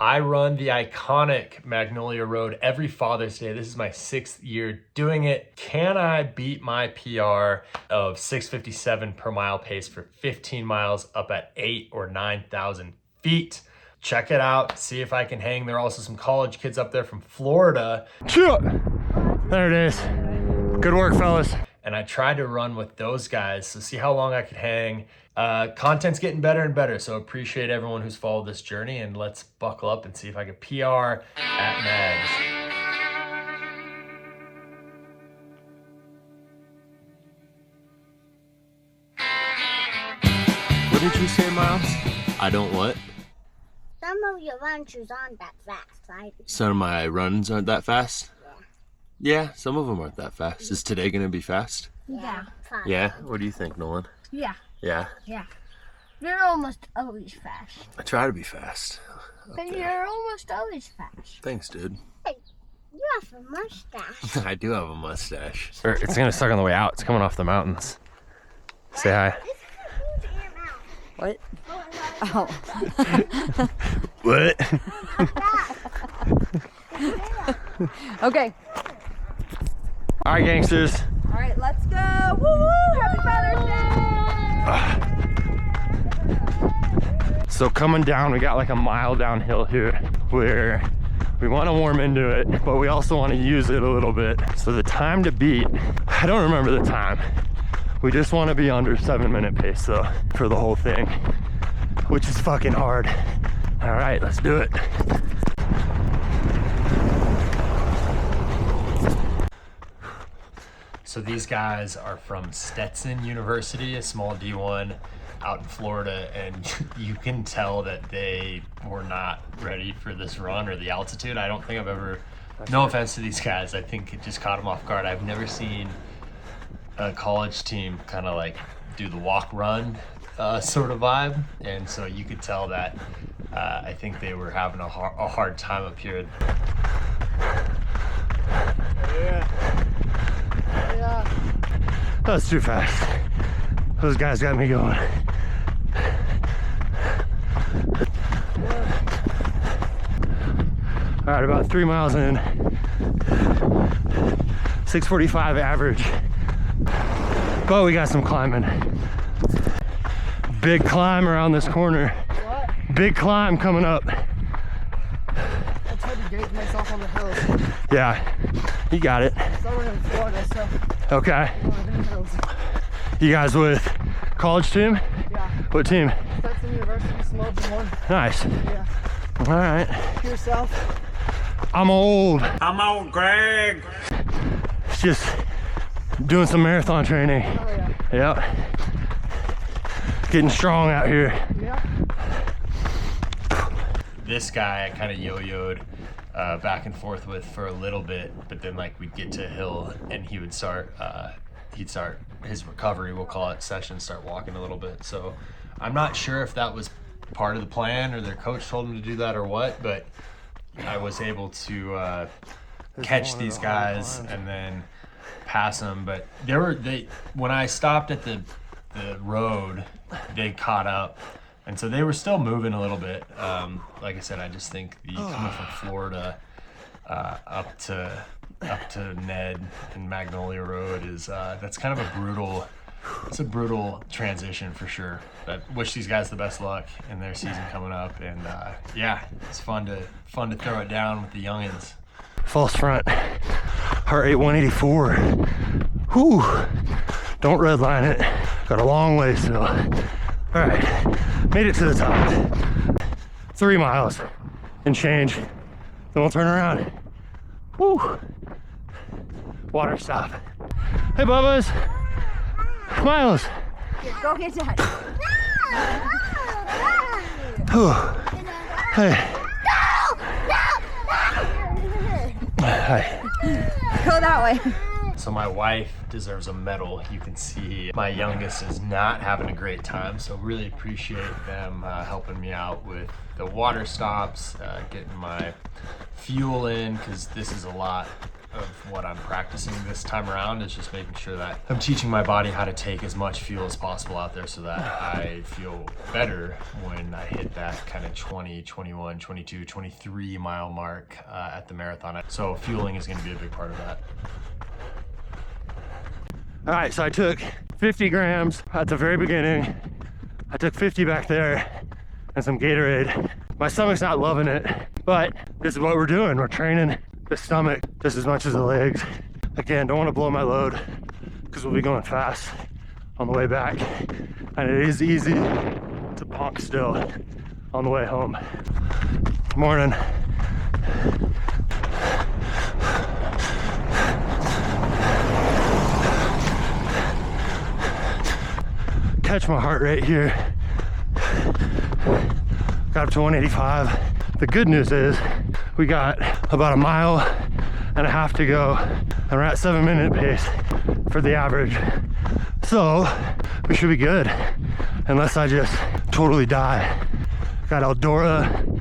I run the iconic Magnolia Road every Father's Day. This is my 6th year doing it. Can I beat my PR of 6:57 per mile pace for 15 miles up at 8,000 or 9,000 feet? Check it out, see if I can hang. There are also some college kids up there from Florida. There it is. Good work, fellas. And I tried to run with those guys, so see how long I could hang. Content's getting better and better, so appreciate everyone who's followed this journey, and let's buckle up and see if I can PR at Mags. What did you say, Miles? I don't what? Some of your runs aren't that fast, right? Some of my runs aren't that fast? Yeah, some of them aren't that fast. Is today gonna be fast? Yeah. Yeah? What do you think, Nolan? Yeah. Yeah? Yeah. You're almost always fast. I try to be fast. But you're almost always fast. Thanks, dude. Hey, you have a mustache. I do have a mustache. It's gonna suck on the way out. It's coming off the mountains. Say hi. What? Oh. What? Okay. All right, gangsters. All right, let's go. Woo woo! Happy Father's Day! So coming down, we got like a mile downhill here where we want to warm into it, but we also want to use it a little bit. So the time to beat, I don't remember the time. We just want to be under 7-minute pace though for the whole thing, which is fucking hard. All right, let's do it. So these guys are from Stetson University, a small D1 out in Florida, and you can tell that they were not ready for this run or the altitude. I don't think I've ever, no offense to these guys, I think it just caught them off guard. I've never seen a college team kind of like do the walk run sort of vibe, and so you could tell that I think they were having a hard time up here. Yeah. That was too fast. Those guys got me going. All right, about 3 miles in. 6:45 average. But we got some climbing. Big climb around this corner. What? Big climb coming up. I tried to gauge myself on the hills. Yeah, you got it. So we're in Florida, so Okay. we're in the hills. You guys with college team? Yeah. What team? Stetson University, small D1. Nice. Yeah. All right. Yourself? I'm old. I'm old, Greg. It's just doing some marathon training. Oh yeah. Yep. Getting strong out here. Yeah. This guy I kind of yo-yoed back and forth with for a little bit, but then like we'd get to a hill and he would start, he'd start his recovery, we'll call it, session, start walking a little bit. So I'm not sure if that was part of the plan or their coach told him to do that or what, but I was able to catch these guys and then pass them. But when I stopped at the road, they caught up, and so they were still moving a little bit. Like I said, I just think coming from Florida up to Ned and Magnolia Road is that's kind of a brutal. It's a brutal transition for sure. But wish these guys the best luck in their season coming up, and yeah, it's fun to throw it down with the youngins. False front, heart rate 184. Whew! Don't redline it. Got a long way still. All right, made it to the top. 3 miles and change. Then we'll turn around. Whew! Water stop. Hey, Bubba's. Miles. Here, go get that. Hey. Hi. Go that way. So my wife deserves a medal. You can see my youngest is not having a great time, so really appreciate them helping me out with the water stops, getting my fuel in, because this is a lot of what I'm practicing this time around, is just making sure that I'm teaching my body how to take as much fuel as possible out there so that I feel better when I hit that kind of 20, 21, 22, 23 mile mark at the marathon. So fueling is going to be a big part of that. All right, so I took 50 grams at the very beginning. I took 50 back there and some Gatorade. My stomach's not loving it, but this is what we're doing. We're training the stomach just as much as the legs. Again, don't want to blow my load because we'll be going fast on the way back. And it is easy to pump still on the way home. Morning. Catch my heart rate here. Got up to 185. The good news is we got about a mile and a half to go, and we're at 7-minute pace for the average. So we should be good, unless I just totally die. Got Eldora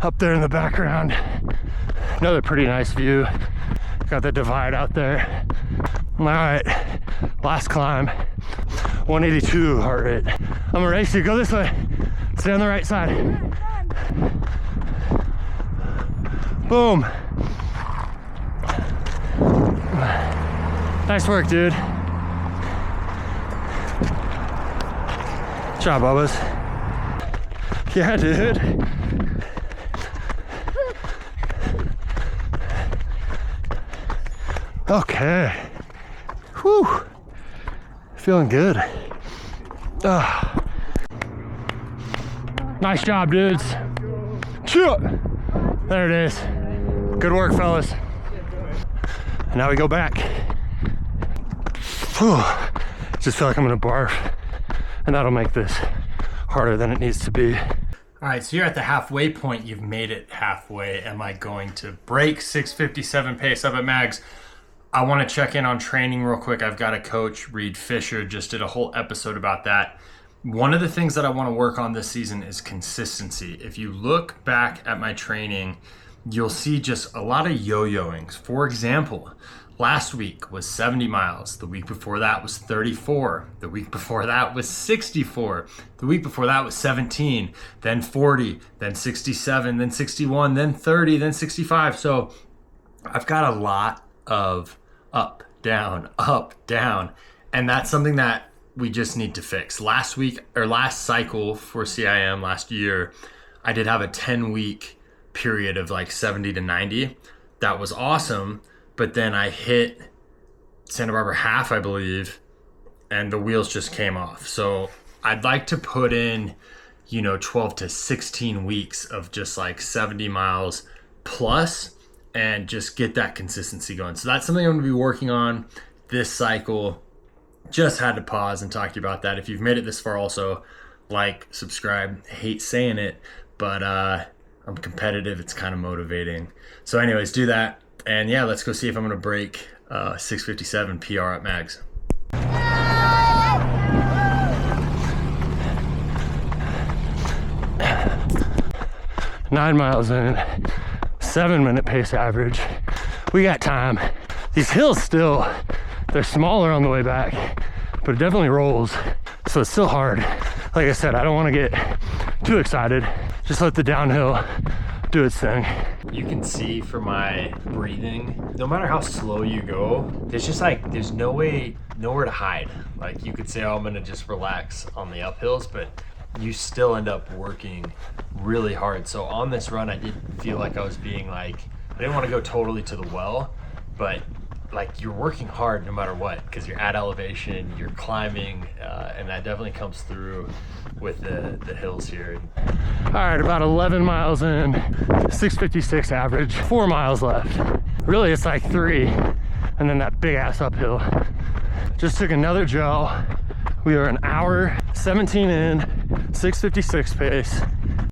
up there in the background. Another pretty nice view. Got the divide out there. All right, last climb. 182 heart rate. I'm gonna race you. Go this way. Stay on the right side. Boom. Nice work, dude. Good job, Bubbas. Yeah, dude. Okay. Whew. Feeling good. Nice job, dudes. There it is. Good work, fellas. And now we go back. Whew. Just feel like I'm gonna barf. And that'll make this harder than it needs to be. All right, so you're at the halfway point. You've made it halfway. Am I going to break 6:57 pace up at Mags? I want to check in on training real quick. I've got a coach, Reed Fisher, just did a whole episode about that. One of the things that I want to work on this season is consistency. If you look back at my training, you'll see just a lot of yo-yoing. For example, last week was 70 miles. The week before that was 34. The week before that was 64. The week before that was 17, then 40, then 67, then 61, then 30, then 65. So I've got a lot of up, down, and that's something that we just need to fix. Last cycle for CIM last year, I did have a 10-week period of like 70 to 90. That was awesome, but then I hit Santa Barbara half, I believe, and the wheels just came off. So I'd like to put in, 12 to 16 weeks of just like 70 miles plus, and just get that consistency going. So that's something I'm gonna be working on this cycle. Just had to pause and talk to you about that. If you've made it this far, also like, subscribe. I hate saying it, but I'm competitive. It's kind of motivating. So anyways, do that. And yeah, let's go see if I'm gonna break 6:57 PR at Mags. 9 miles in, 7-minute pace average. We got time. These hills still, they're smaller on the way back, but it definitely rolls. So it's still hard. Like I said, I don't want to get too excited. Just let the downhill do its thing. You can see from my breathing, no matter how slow you go, there's nowhere to hide. Like, you could say, oh, I'm gonna just relax on the uphills, but you still end up working really hard. So on this run, I did feel like I was being like, I didn't want to go totally to the well, but like, you're working hard no matter what, because you're at elevation, you're climbing, and that definitely comes through with the hills here. All right, about 11 miles in, 6:56 average, 4 miles left. Really, it's like 3, and then that big ass uphill. Just took another gel. We are an hour, 17 in, 6:56 pace.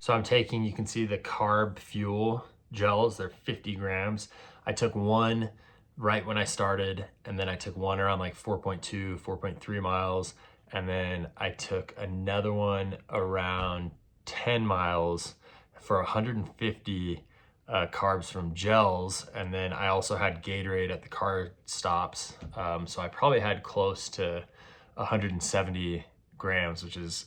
So I'm taking, you can see the carb fuel gels, they're 50 grams. I took one right when I started, and then I took one around like 4.2, 4.3 miles, and then I took another one around 10 miles for 150 carbs from gels, and then I also had Gatorade at the car stops. So I probably had close to 170 grams, which is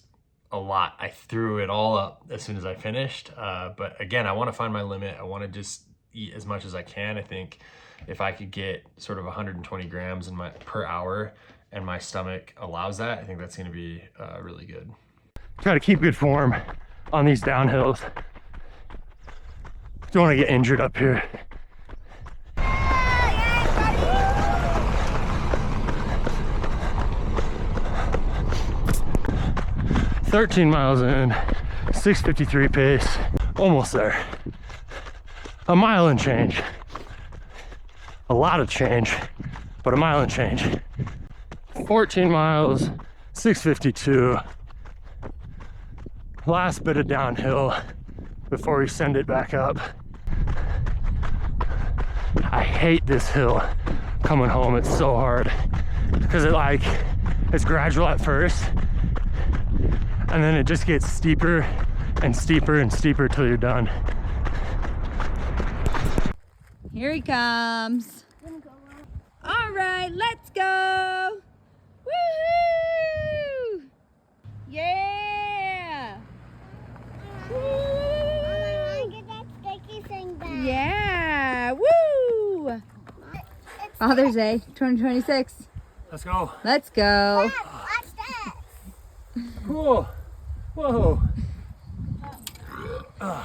a lot. I threw it all up as soon as I finished. But again, I want to find my limit. I want to just eat as much as I can. I think if I could get sort of 120 grams per hour and my stomach allows that, I think that's going to be really good. Try to keep good form on these downhills. Don't want to get injured up here. 13 miles in, 6:53 pace, almost there. A mile and change. A lot of change, but a mile and change. 14 miles, 6:52. Last bit of downhill before we send it back up. I hate this hill coming home. It's so hard because it's gradual at first, and then it just gets steeper and steeper and steeper till you're done. Here he comes. All right, let's go. Woohoo! Yeah! Mama, get that sticky thing back. Yeah! Woo! Father's Day 2026. Let's go. Let's go. Watch that. Cool. Whoa. I'm